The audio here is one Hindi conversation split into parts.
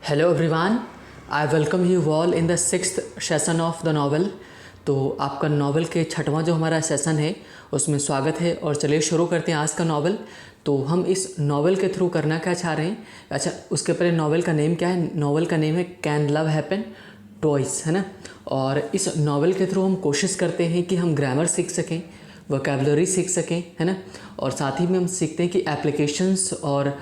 Hello everyone, I welcome you all in the sixth session of the novel. तो आपका नावल के छठवां जो हमारा सेशन है उसमें स्वागत है। और चलिए शुरू करते हैं आज का नावल। तो हम इस नावल के थ्रू करना क्या चाह रहे हैं? अच्छा, उसके पहले नावल का नेम क्या है? नावल का नेम है कैन लव हैपन ट्वाइस, है ना। और इस नावल के थ्रू हम कोशिश करते हैं कि हम ग्रामर सीख सकें, वोकैबुलरी सीख सकें, है ना। और साथ ही में हम सीखते हैं कि एप्लीकेशंस और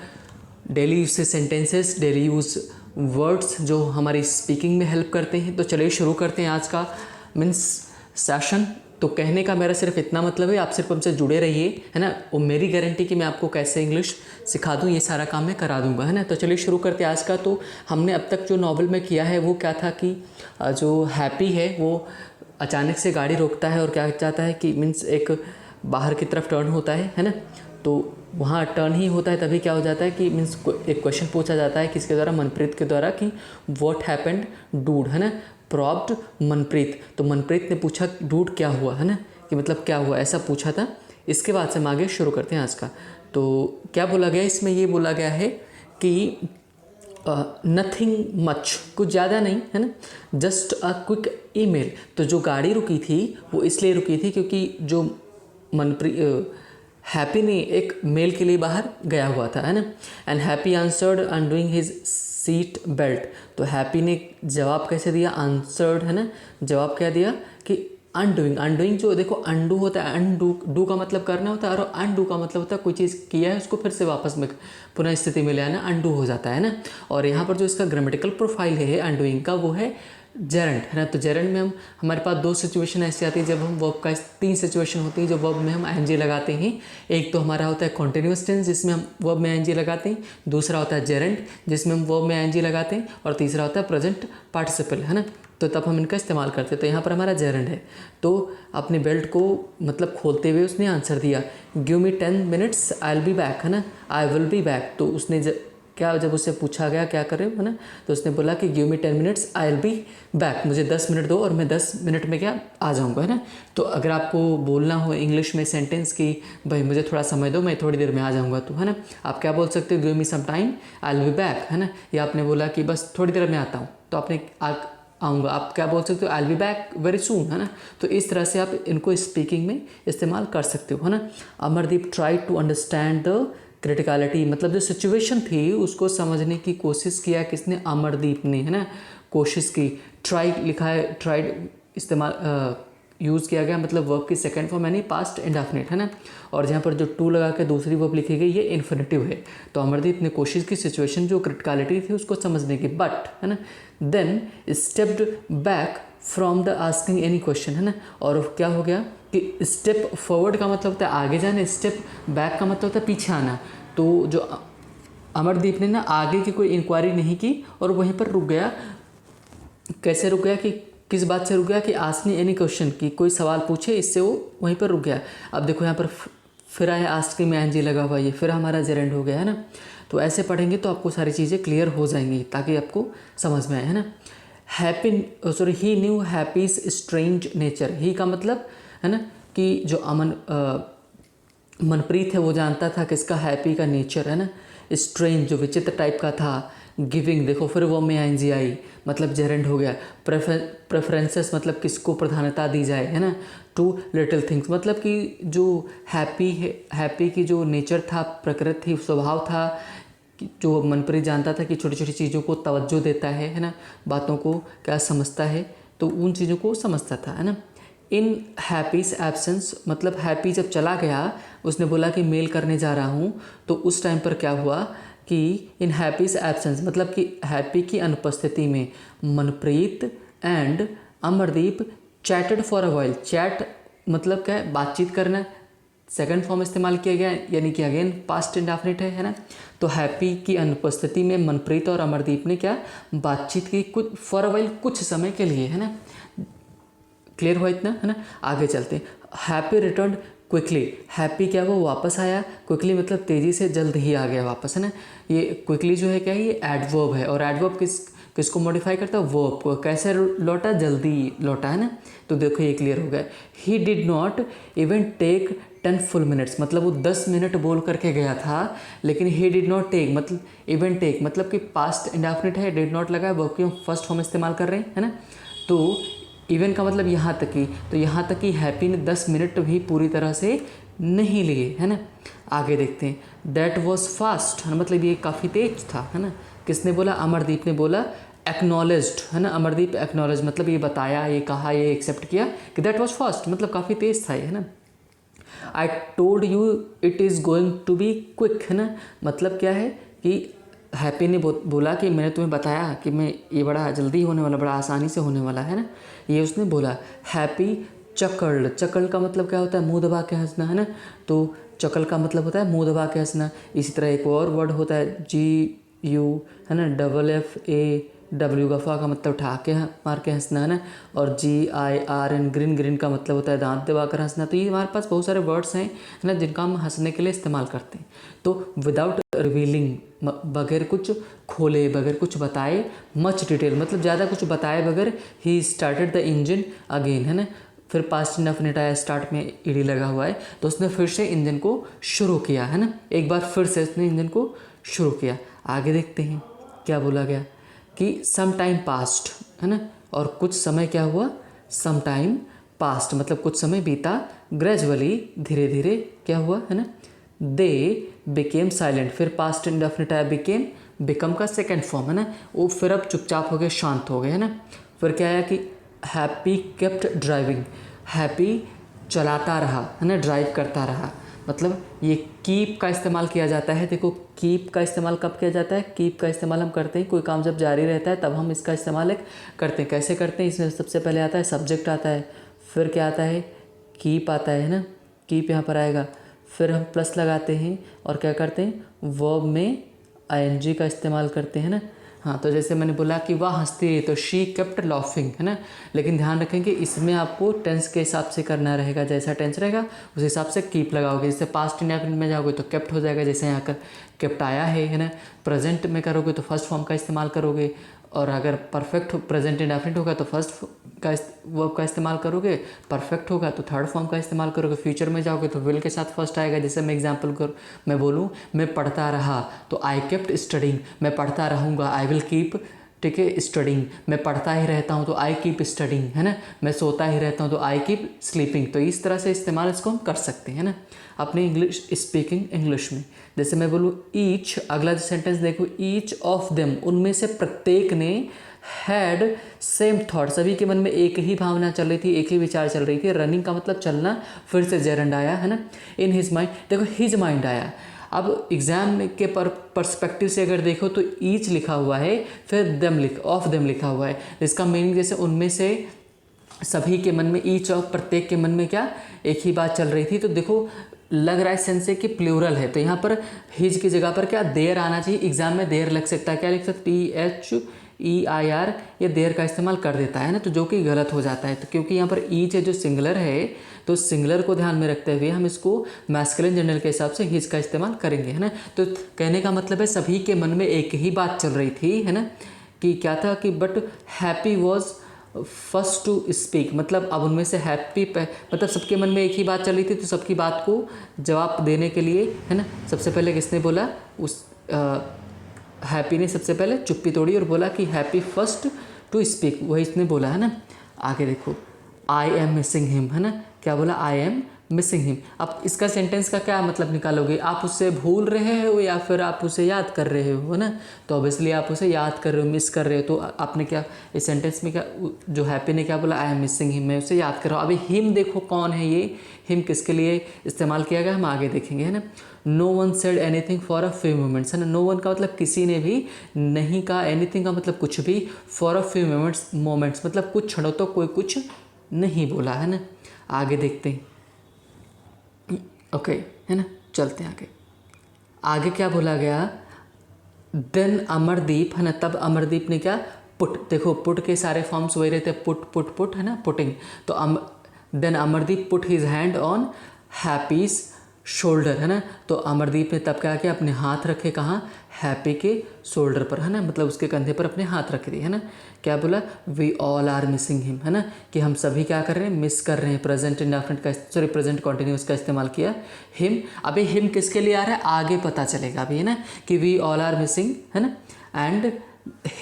डेली यूज से सेंटेंसेस, डेली यूज़ वर्ड्स जो हमारी स्पीकिंग में हेल्प करते हैं। तो चलिए शुरू करते हैं आज का मीन्स सेशन। तो कहने का मेरा सिर्फ इतना मतलब है, आप सिर्फ हमसे जुड़े रहिए, है ना। और मेरी गारंटी कि मैं आपको कैसे इंग्लिश सिखा दूँ, ये सारा काम मैं करा दूंगा, है ना। तो चलिए शुरू करते हैं आज का। तो हमने अब तक जो नावल में किया है वो क्या था कि जो हैप्पी है वो अचानक से गाड़ी रोकता है और क्या चाहता है कि मीन्स एक बाहर की तरफ टर्न होता है ना। तो वहाँ टर्न ही होता है, तभी क्या हो जाता है कि मीन्स एक क्वेश्चन पूछा जाता है किसके द्वारा, मनप्रीत के द्वारा, कि व्हाट हैपेंड डूड, है ना। प्रॉब्ड मनप्रीत, तो मनप्रीत ने पूछा डूड क्या हुआ, है ना, कि मतलब क्या हुआ, ऐसा पूछा था। इसके बाद से हम आगे शुरू करते हैं आज का। तो क्या बोला गया इसमें? ये बोला गया है कि नथिंग मच, कुछ ज़्यादा नहीं, है ना, जस्ट अ क्विक ईमेल। तो जो गाड़ी रुकी थी वो इसलिए रुकी थी क्योंकि जो हैप्पी ने एक मेल के लिए बाहर गया हुआ था, है ना। And happy answered undoing his seat belt. तो हैप्पी ने जवाब कैसे दिया? आंसर्ड, है ना, जवाब क्या दिया कि अनडूइंग। अनडूइंग जो देखो, अनडू होता है, अनडू, डू का मतलब करना होता है, और अनडू का मतलब होता है कोई चीज़ किया है उसको फिर से वापस में पुनः स्थिति में ले आना, अनडू हो जाता है ना। और यहाँ पर जो इसका ग्रामेटिकल प्रोफाइल है अनडूइंग का, वो है जेरेंट, है ना। तो जेरेंट में हम हमारे पास दो सिचुएशन ऐसी आती है जब हम वर्ब का, तीन सिचुएशन होती है जो वर्ब में हम आईएनजी लगाते हैं। एक तो हमारा होता है कॉन्टिन्यूअस टेंस जिसमें हम वर्ब में आईएनजी लगाते हैं, दूसरा होता है जेरेंट जिसमें हम वर्ब में आईएनजी लगाते हैं, और तीसरा होता है प्रेजेंट पार्टिसिपल, है ना। तो तब हम इनका इस्तेमाल करते हैं। तो यहाँ पर हमारा जेरेंट है। तो अपने बेल्ट को मतलब खोलते हुए उसने आंसर दिया, give me 10 minutes I will be back, है ना, आई विल बी बैक। तो उसने क्या, जब उससे पूछा गया क्या करे, है ना, तो उसने बोला कि give me 10 minutes I will be back, मुझे 10 मिनट दो और मैं 10 मिनट में क्या आ जाऊंगा, है ना। तो अगर आपको बोलना हो इंग्लिश में सेंटेंस की भाई मुझे थोड़ा समय दो, मैं थोड़ी देर में आ जाऊंगा, तो है ना, आप क्या बोल सकते हो? Give me some time I will be back, है ना। या आपने बोला कि बस थोड़ी देर में आता हूँ, तो आपने आऊँगा, आप क्या बोल सकते हो? आई will be back very soon, है ना। तो इस तरह से आप इनको स्पीकिंग में इस्तेमाल कर सकते हो, है ना। Amardeep try to understand the criticality, मतलब जो सिचुएशन थी उसको समझने की कोशिश किया किसने? अमरदीप ने, है ना, कोशिश की। ट्राई लिखा है, ट्राइड इस्तेमाल यूज़ किया गया, मतलब वर्ब की सेकंड फॉर्म यानी पास्ट इंडेफिनिट, है ना। और जहाँ पर जो टू लगा के दूसरी वर्ब लिखी गई ये इन्फिनेटिव है। तो अमरदीप ने कोशिश की सिचुएशन जो क्रिटिकलिटी थी उसको समझने की, बट, है ना, then stepped back from the asking any question, है ना। और क्या हो गया कि स्टेप फॉरवर्ड का मतलब होता है आगे जाना, स्टेप बैक का मतलब होता है पीछे आना। तो जो अमरदीप ने ना आगे की कोई इंक्वायरी नहीं की और वहीं पर रुक गया। कैसे रुक गया? कि किस बात से रुक गया? कि आस्किंग एनी क्वेश्चन, की कोई सवाल पूछे, इससे वो वहीं पर रुक गया। अब देखो यहाँ पर फिर आया आस्किंग में एनजी लगा हुआ, ये फिर हमारा जेरेंड हो गया, है ना। तो ऐसे पढ़ेंगे तो आपको सारी चीज़ें क्लियर हो जाएंगी ताकि आपको समझ में आए, है ना। ही न्यू हैप्पीज स्ट्रेंज नेचर। ही का मतलब, है ना, कि जो मनप्रीत है वो जानता था किसका? हैप्पी का नेचर, है ना। स्ट्रेंज जो विचित्र टाइप का था। गिविंग, देखो फिर वो में आईएनजी आई, मतलब जेरेंड हो गया। प्रेफरेंसेस मतलब किसको प्राधान्यता दी जाए, है ना। टू लिटिल थिंग्स मतलब कि जो हैप्पी है, हैप्पी की जो नेचर था, प्रकृति थी, स्वभाव था, जो मनप्रीत जानता था कि छोटी छोटी चीज़ों को तवज्जो देता है ना, बातों को क्या समझता है, तो उन चीज़ों को समझता था, है ना। इन हैप्पीज एब्सेंस मतलब हैप्पी जब चला गया, उसने बोला कि मेल करने जा रहा हूँ, तो उस टाइम पर क्या हुआ कि इन हैप्पीज एब्सेंस मतलब कि हैप्पी की अनुपस्थिति में Manpreet and Amardeep chatted for a while. Chat मतलब क्या है? बातचीत करना। सेकंड फॉर्म इस्तेमाल किया गया यानी कि अगेन पास्ट इंडेफिनिट है ना। तो हैप्पी की अनुपस्थिति में मनप्रीत और अमरदीप ने क्या बातचीत की? कुछ फॉर अ वाइल, कुछ समय के लिए, है ना। क्लियर हुआ इतना, है ना। आगे चलते हैं। Happy return quickly. हैप्पी क्या वो वापस आया? क्विकली मतलब तेज़ी से, जल्द ही आ गया वापस, है ना। ये क्विकली जो है क्या है? ये एडवर्ब है, और एडवर्ब किसको मॉडिफाई करता है? वर्ब को। कैसे लौटा? जल्दी लौटा, है ना। तो देखो ये क्लियर हो गया। He did not even take 10 full minutes, मतलब वो 10 मिनट बोल करके गया था, लेकिन ही डिड नॉट टेक मतलब इवन टेक मतलब कि पास्ट इंडेफिनिट है, डिड नॉट लगा है, वो क्यों फर्स्ट फॉर्म इस्तेमाल कर रहे हैं, है ना। तो इवन का मतलब यहाँ तक की, तो यहाँ तक कि हैप्पी ने 10 मिनट भी पूरी तरह से नहीं लिए, है ना। आगे देखते हैं, दैट वॉज फास्ट, है ना, मतलब ये काफ़ी तेज था, है ना। किसने बोला? अमरदीप ने बोला। एक्नॉलेज्ड, है ना, अमरदीप एक्नॉलेज मतलब ये बताया, ये कहा, ये एक्सेप्ट किया कि दैट वॉज फास्ट, मतलब काफ़ी तेज था ये, है ना। I told you it is going to be quick, है ना, मतलब क्या है कि हैप्पी ने बोला कि मैंने तुम्हें बताया कि मैं ये बड़ा जल्दी होने वाला, बड़ा आसानी से होने वाला, है ना, ये उसने बोला। हैप्पी चकल्ड, चकल का मतलब क्या होता है? मुंह दबा के हंसना, है ना। तो चकल का मतलब होता है मुंह दबा के हंसना। इसी तरह एक और वर्ड होता है GU, है ना, FFAW का फा का मतलब ठा के मार के हंसना, है ना। और GIRN ग्रीन, ग्रीन का मतलब होता है दांत दबा कर हंसना। तो ये हमारे पास बहुत सारे वर्ड्स हैं, है ना, जिनका हम हंसने के लिए इस्तेमाल करते हैं। तो विदाउट रिवीलिंग, बगैर कुछ खोले, बगैर कुछ बताए, मच डिटेल मतलब ज़्यादा कुछ बताए बगैर, he started the engine again, है ना। फिर पास्ट इंडेफिनिट आया, स्टार्ट में ईडी लगा हुआ है, तो उसने फिर से इंजन को शुरू किया, है ना। एक बार फिर से उसने इंजन को शुरू किया। आगे देखते हैं क्या बोला गया कि सम टाइम पास्ट, है ना, और कुछ समय क्या हुआ? सम टाइम पास्ट मतलब कुछ समय बीता। ग्रेजुअली धीरे धीरे क्या हुआ, है ना। दे बिकेम साइलेंट, फिर पास्ट इंडेफिनिट आया बिकेम, बिकम का सेकेंड फॉर्म, है ना। वो फिर अब चुपचाप हो गए, शांत हो गए, है ना। फिर क्या आया कि हैप्पी केप्ट ड्राइविंग, हैप्पी चलाता रहा, है ना, ड्राइव करता रहा। मतलब ये कीप का इस्तेमाल किया जाता है। देखो कीप का इस्तेमाल कब किया जाता है? कीप का इस्तेमाल हम करते हैं कोई काम जब जारी रहता है तब हम इसका इस्तेमाल करते हैं। कैसे करते हैं? इसमें सबसे पहले आता है सब्जेक्ट आता है, फिर क्या आता है? कीप आता है ना, कीप यहाँ पर आएगा, फिर हम प्लस लगाते हैं और क्या करते हैं? वर्ब में ING का इस्तेमाल करते हैं ना। हाँ, तो जैसे मैंने बोला कि वह हंसती रही, तो शी केप्ट लाफिंग, है ना। लेकिन ध्यान रखें कि इसमें आपको टेंस के हिसाब से करना रहेगा, जैसा टेंस रहेगा उस हिसाब से कीप लगाओगे। जैसे पास्ट इंडेफिनिट में जाओगे तो केप्ट हो जाएगा, जैसे यहाँ कर केप्ट आया है ना। प्रेजेंट में करोगे तो फर्स्ट फॉर्म का इस्तेमाल करोगे, और अगर परफेक्ट प्रेजेंट इंडेफिनिट होगा तो फर्स्ट का वर्ब का इस्तेमाल करोगे, परफेक्ट होगा तो थर्ड फॉर्म का इस्तेमाल करोगे। फ्यूचर में जाओगे तो विल के साथ फर्स्ट आएगा। जैसे मैं एग्जांपल मैं बोलूँ मैं पढ़ता रहा तो आई केप्ट स्टडिंग, मैं पढ़ता रहूँगा, आई विल कीप, ठीक है, स्टडिंग, मैं पढ़ता ही रहता हूँ तो आई कीप स्टडिंग, है ना। मैं सोता ही रहता हूँ तो आई कीप स्लीपिंग। तो इस तरह से इस्तेमाल इसको हम कर सकते हैं ना अपने इंग्लिश स्पीकिंग इंग्लिश में। जैसे मैं बोलूँ ईच, अगला सेंटेंस देखो, ईच ऑफ देम, उनमें से प्रत्येक ने, हैड सेम थॉट, सभी के मन में एक ही भावना चल रही थी, एक ही विचार चल रही थी। रनिंग का मतलब चलना, फिर से जेरंड आया, है ना। इन हिज माइंड, देखो हिज माइंड आया। अब एग्जाम के पर्सपेक्टिव से अगर देखो तो ईच लिखा हुआ है, फिर देम ऑफ देम लिखा हुआ है। इसका मीनिंग जैसे उनमें से सभी के मन में, ईच ऑफ प्रत्येक के मन में क्या एक ही बात चल रही थी। तो देखो लग रहा है सेंस से कि प्लूरल है, तो यहाँ पर हिज की जगह पर क्या देयर आना चाहिए। एग्जाम में देयर लग सकता है, क्या लिख सकते? THEIR, ये देयर का इस्तेमाल कर देता है ना, तो जो कि गलत हो जाता है। तो क्योंकि यहाँ पर ईच है जो सिंगुलर है, तो सिंगुलर को ध्यान में रखते हुए हम इसको मैस्कुलिन जेंडर के हिसाब से हिज का इस्तेमाल करेंगे, है ना। तो कहने का मतलब है सभी के मन में एक ही बात चल रही थी, है ना, कि क्या था कि but happy was first to speak, मतलब अब उनमें से हैप्पी मतलब सबके मन में एक ही बात चल रही थी, तो सबकी बात को जवाब देने के लिए, है ना, सबसे पहले किसने बोला? उस हैप्पी ने सबसे पहले चुप्पी तोड़ी और बोला कि हैप्पी फर्स्ट टू स्पीक, वही इसने बोला, है ना। आगे देखो, आई एम मिसिंग हिम, है ना, क्या बोला? I am missing him. अब इसका सेंटेंस का क्या मतलब निकालोगे? आप उससे भूल रहे हो या फिर आप उसे याद कर रहे हो, है ना। तो ऑब्वियसली आप उसे याद कर रहे हो, मिस कर रहे हो। तो आपने क्या इस सेंटेंस में क्या, जो हैप्पी ने क्या बोला? आई एम मिसिंग हिम, मैं उसे याद कर रहा हूँ। अभी हिम देखो कौन है ये, हिम किसके लिए इस्तेमाल किया गया हम आगे देखेंगे, है ना। No one said anything for a few moments, है ना। नो वन का मतलब किसी ने भी नहीं कहा, एनीथिंग का मतलब कुछ भी, फॉर अ फ्यू मोमेंट्स मतलब कुछ क्षणों तो कोई कुछ नहीं बोला, है ना। आगे देखते हैं, ओके, है ना, चलते हैं आगे। आगे क्या बोला गया? देन अमरदीप, है ना, तब अमरदीप ने क्या? पुट, देखो पुट के सारे फॉर्म्स वही रहते हैं, पुट पुट पुट, है ना, पुटिंग। तो then Amardeep put his hand on Happy's shoulder, है ना। तो अमरदीप ने तब क्या किया, अपने हाथ रखे कहाँ, हैप्पी के शोल्डर पर, है ना, मतलब उसके कंधे पर अपने हाथ रख दिए, है ना। क्या बोला, we all are missing him, है ना, कि हम सभी क्या कर रहे हैं, मिस कर रहे हैं। प्रेजेंट इंडेफिनिट का, सॉरी प्रेजेंट कॉन्टिन्यूस का इस्तेमाल किया, हिम। अभी हिम किसके लिए आ रहा है, आगे पता चलेगा अभी, है ना, कि वी ऑल आर मिसिंग, है ना, and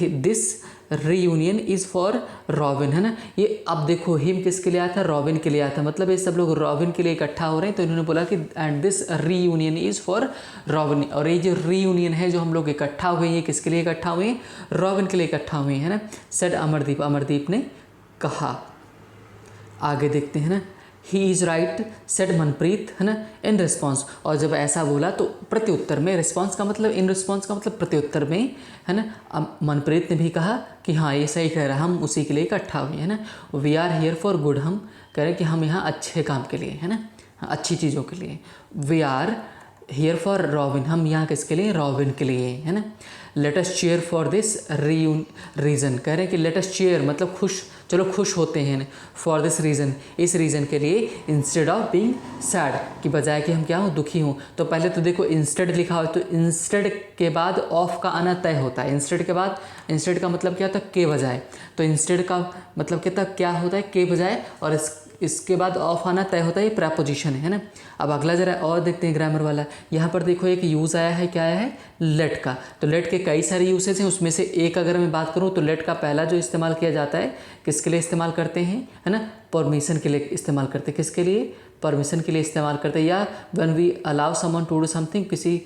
this reunion is for robin, है ना। ये अब देखो, हिम किसके लिए आया था, रॉबिन के लिए आया था, मतलब ये सब लोग रॉबिन के लिए इकट्ठा हो रहे हैं। तो इन्होंने बोला कि and this reunion is for robin, और ये जो रीयूनियन है, जो हम लोग इकट्ठा हुए हैं, ये किसके लिए इकट्ठा हुए हैं, रॉबिन के लिए इकट्ठा हुए हैं, है ना। सेड अमरदीप, अमरदीप ने कहा। आगे देखते हैं ना, he is right said Manpreet, है ना, इन रिस्पॉन्स। और जब ऐसा बोला तो प्रत्युत्तर में, रिस्पॉन्स का मतलब, इन रिस्पॉन्स का मतलब प्रत्युत्तर में, है ना, मनप्रीत ने भी कहा कि हाँ ये सही कह रहा है, हम उसी के लिए इकट्ठा हुए, है ना। We are here for good, हम कह रहे हैं कि हम यहाँ अच्छे काम के लिए, है ना, अच्छी चीज़ों के लिए। We are here for Robin, हम यहाँ किसके लिए, रॉबिन के लिए, है ना। Let us cheer for this reason, कह रहे हैं कि लेट अस चीयर मतलब खुश, चलो खुश होते हैं, फॉर दिस रीज़न, इस रीज़न के लिए, इंस्टेड ऑफ बीइंग सैड, कि बजाय कि हम क्या हो, दुखी हों। तो पहले तो देखो इंस्टेड लिखा हो, तो इंस्टेड के बाद ऑफ का आना तय होता है। इंस्टेड के बाद, इंस्टेड का मतलब क्या होता है, के बजाय। तो इंस्टेड का मतलब क्या होता है, के बजाय, और इसके बाद ऑफ आना तय होता है, ये प्रपोजिशन है ना। अब अगला जरा और देखते हैं ग्रामर वाला। यहाँ पर देखो एक यूज़ आया है, क्या आया है, लेट का। तो लेट के कई सारे यूसेज हैं, उसमें से एक अगर मैं बात करूँ तो लेट का पहला जो इस्तेमाल किया जाता है, किसके लिए इस्तेमाल करते हैं, है ना, परमिशन के लिए इस्तेमाल करते हैं। किसके लिए, परमिशन के लिए इस्तेमाल करते हैं। या when we allow someone to do something, किसी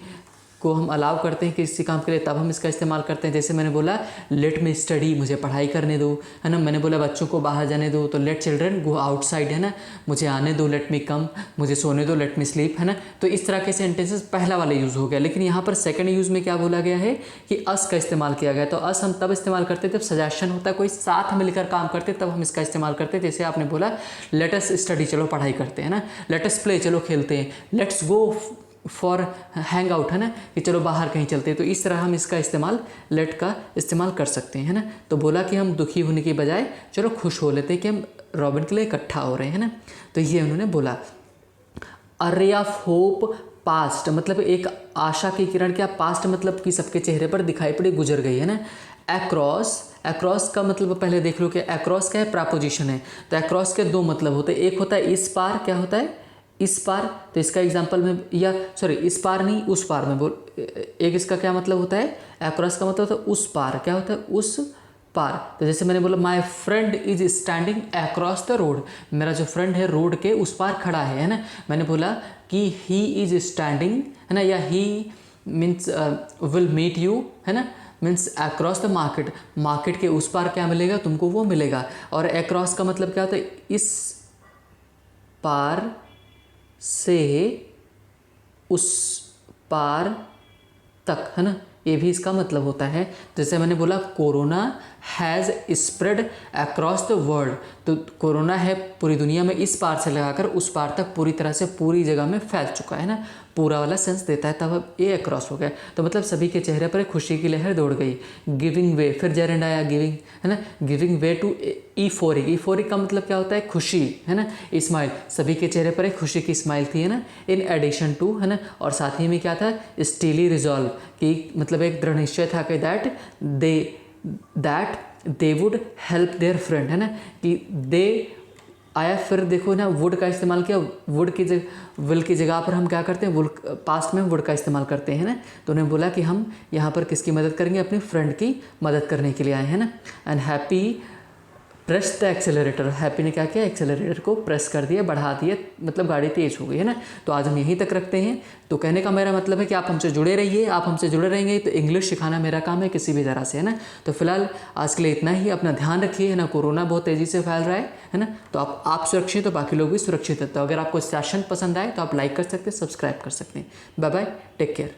को हम अलाउ करते हैं किसी काम के लिए, तब हम इसका इस्तेमाल करते हैं। जैसे मैंने बोला लेट मी स्टडी, मुझे पढ़ाई करने दो, है ना। मैंने बोला बच्चों को बाहर जाने दो, तो लेट चिल्ड्रन गो आउटसाइड, है ना, मुझे आने दो, लेट मी कम, मुझे सोने दो, लेट मी स्लीप, है ना। तो इस तरह के सेंटेंसेस पहला वाला यूज़ हो गया। लेकिन यहाँ पर सेकंड यूज़ में क्या बोला गया है कि अस का इस्तेमाल किया गया। तो अस हम तब इस्तेमाल करते जब सजेशन होता है, कोई साथ मिलकर काम करते, तब हम इसका इस्तेमाल करते। जैसे आपने बोला लेट अस स्टडी, चलो पढ़ाई करते हैं ना, लेट अस प्ले, चलो खेलते हैं, let's go for hang out, है ना, कि चलो बाहर कहीं चलते हैं। तो इस तरह हम इसका इस्तेमाल, लेट का इस्तेमाल कर सकते हैं, है ना। तो बोला कि हम दुखी होने की बजाय चलो खुश हो लेते हैं कि हम रॉबिन के लिए इकट्ठा हो रहे हैं, है ना। तो ये उन्होंने बोला। अ रे ऑफ होप पास्ट, मतलब एक आशा की किरण, क्या पास्ट मतलब कि सबके चेहरे पर दिखाई पड़ी, गुजर गई, है ना। अक्रॉस, अक्रॉस का मतलब पहले देख लो कि अक्रॉस क्या है, प्रपोजिशन है। तो अक्रॉस के दो मतलब होते हैं, एक होता है इस पार, क्या होता है, इस पार। तो इसका एग्जांपल में, या सॉरी इस पार नहीं, उस पार में बोल, एक इसका क्या मतलब होता है, अक्रॉस का मतलब होता है उस पार, क्या होता है, उस पार। तो जैसे मैंने बोला my friend is standing across the road, मेरा जो फ्रेंड है रोड के उस पार खड़ा है ना। मैंने बोला कि ही इज स्टैंडिंग, है ना, या ही मीन्स विल मीट यू, है ना, means across the market, market के उस पार क्या मिलेगा तुमको, वो मिलेगा। और अक्रॉस का मतलब क्या होता है, इस पार से उस पार तक, है ना, ये भी इसका मतलब होता है। जैसे मैंने बोला corona has spread across the world, तो कोरोना है पूरी दुनिया में, इस पार से लगाकर उस पार तक पूरी तरह से पूरी जगह में फैल चुका है ना, पूरा वाला सेंस देता है। तब अब ये अक्रॉस हो गया। तो मतलब सभी के चेहरे पर एक खुशी की लहर दौड़ गई। गिविंग वे, फिर जेरेंड आया, गिविंग, है ना, गिविंग वे टू ईफोरिक, ईफोरिक का मतलब क्या होता है, खुशी, है ना, स्माइल, सभी के चेहरे पर एक खुशी की स्माइल थी, है ना, इन एडिशन टू, है ना, और साथ ही में क्या था, स्टीली रिजॉल्व, कि मतलब एक दृढ़ निश्चय था कि that they would help there friend, है ना, कि दे आया, फिर देखो ना वुड का इस्तेमाल किया, वुड की जगह, विल की जगह पर हम क्या करते हैं, वुल पास्ट में वुड का इस्तेमाल करते हैं ना। तो उन्हें बोला कि हम यहाँ पर किसकी मदद करेंगे, अपने फ्रेंड की मदद करने के लिए आए हैं ना। And happy press the accelerator, happy ने क्या किया, एक्सेलरेटर को प्रेस कर दिया, बढ़ा दिया, मतलब गाड़ी तेज हो गई, है ना। तो आज हम यहीं तक रखते हैं। तो कहने का मेरा मतलब है कि आप हमसे जुड़े रहिए, आप हमसे जुड़े रहेंगे तो इंग्लिश सिखाना मेरा काम है किसी भी तरह से, है ना। तो फिलहाल आज के लिए इतना ही, अपना ध्यान रखिए, है ना, कोरोना बहुत तेज़ी से फैल रहा है ना। तो आप सुरक्षित, तो बाकी लोग भी सुरक्षित है। तो अगर आपको सेशन पसंद आए तो आप लाइक कर सकते हैं, सब्सक्राइब कर सकते हैं। Bye bye, take care.